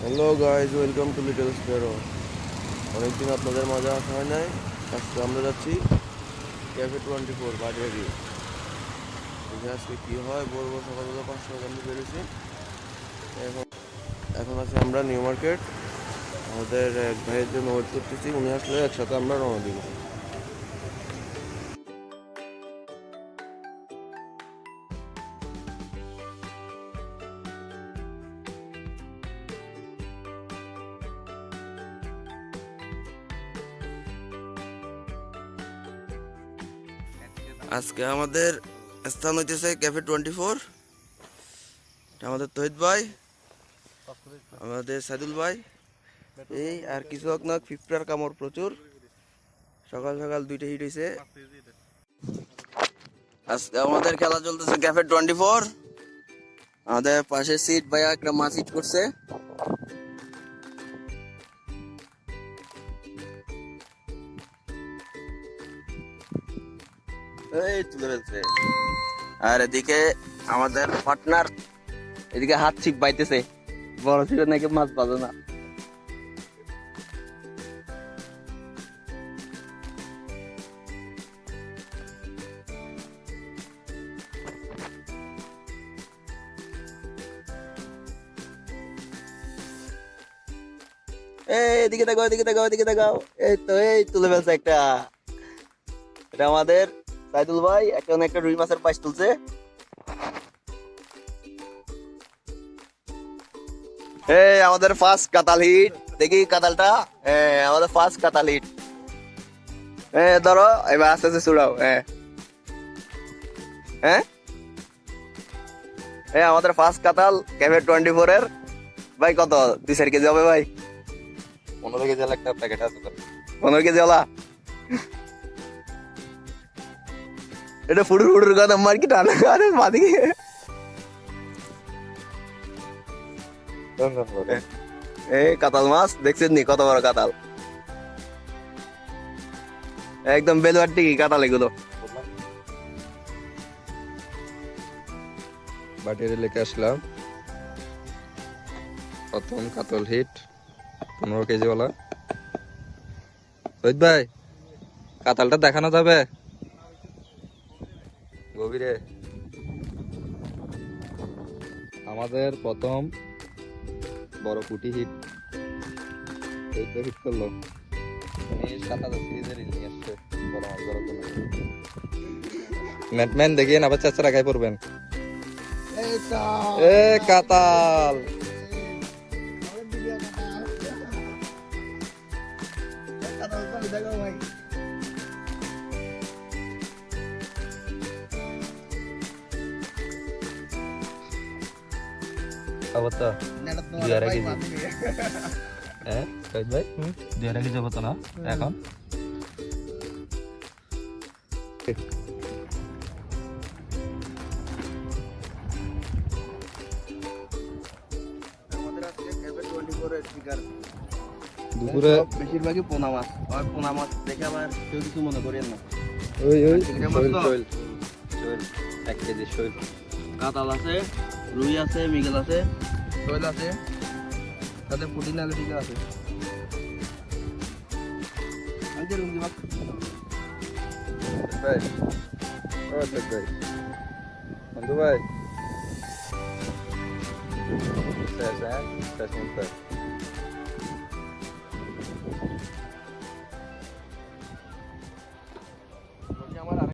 Hello guys, welcome to little Sparrow. অনেকদিন আপনাদের মাঝে আসা হয় নাই। আজকে আমরা যাচ্ছি ক্যাফে 24 বাজারে। দেখি আজকে কী হয়। বলবো সকালবেলা 5টা বাজে আমি বেরিয়েছি। এখন এখন আছি আমরা নিউ মার্কেট। আমাদের এক ভাইয়ের জন্য ওয়েট করতেছি, উনি আসলে একসাথে আমরা রওনা দিব। আজকে আমাদের স্থান হইতেছে ক্যাফে 24। আমাদের তহিদ ভাই, আমাদের সাইদুল ভাই, এই আর কিছু হোক না, ফিফটার কামড় প্রচুর। সকাল সকাল দুইটা হিট হয়েছে। আজকে আমাদের খেলা চলতেছে ক্যাফে 24। আমাদের পাশে সিট ভাইয়া একটা মাছ হিট করছে। এই তুলে ফেলছে। আর এদিকে আমাদের পার্টনার এদিকে হাত ছিপ বাইতেছে, বড় ছিল নাকি মাছ পাবে না। এদিকে দেখাও, এদিকে দেখাও, এদিকে দেখাও। এই তো, এই তুলে ফেলছে একটা। এটা আমাদের সাইদুল ভাই এখন একটা রুই মাছের পাশ তুলছে। এই আমাদের ফার্স্ট কাতাল হিট, দেখি কাতালটা। আমাদের ফার্স্ট কাতাল হিট। ধরো এবার আস্তে আস্তে ছুড়াও। হ্যাঁ, আমাদের ফার্স্ট কাতাল ক্যাফে 24 এর। ভাই কত 2-4 কেজি হবে ভাই? 15 কেজি একটা প্যাকেট আছে তো। 15 কেজি ওলা। এটা ফুটুর ফুটুর কথা মার্কেট আনে আরে মাদিকে। এই কাতাল মাছ দেখছেন নি কত বড় কাতাল? একদম বেলুয়ার টিকি কাতাল এগুলো। বাটিয়ারি লেকে আসলাম, প্রথম কাতল হিট 15 কেজি ওলা। সৈয়দ ভাই, কাতালটা দেখানো যাবে গভীরে? আমাদের প্রথম বড় পুটি হিট এই তো হিট করলো। 7,000 সিরিজের নিয়ে আসছে বড় মাছ ধরার জন্য। নেটম্যান দেখিয়ে আবার চাচা রাখাই পড়বেন। এ কাতাল খবর তো 2.5 কেজি। হ্যাঁ সৈয়দ ভাই, 2.5 কেজি হতো না এখন? দুপুরে বেশিরভাগই পোনা মাছ। আর পোনা মাছ দেখে আবার কেউ কিছু মনে করেন না। ওই শৈল, শৈল 1 কেজি শৈল। কাতাল আছে, রুই আছে, মৃগেল আছে, শৈল আছে, তাতে পুদিনা আলু টিকা আছে। ভাই ও সৈয়দ ভাই, বন্ধু ভাই শেষ শেষ মুহূর্তে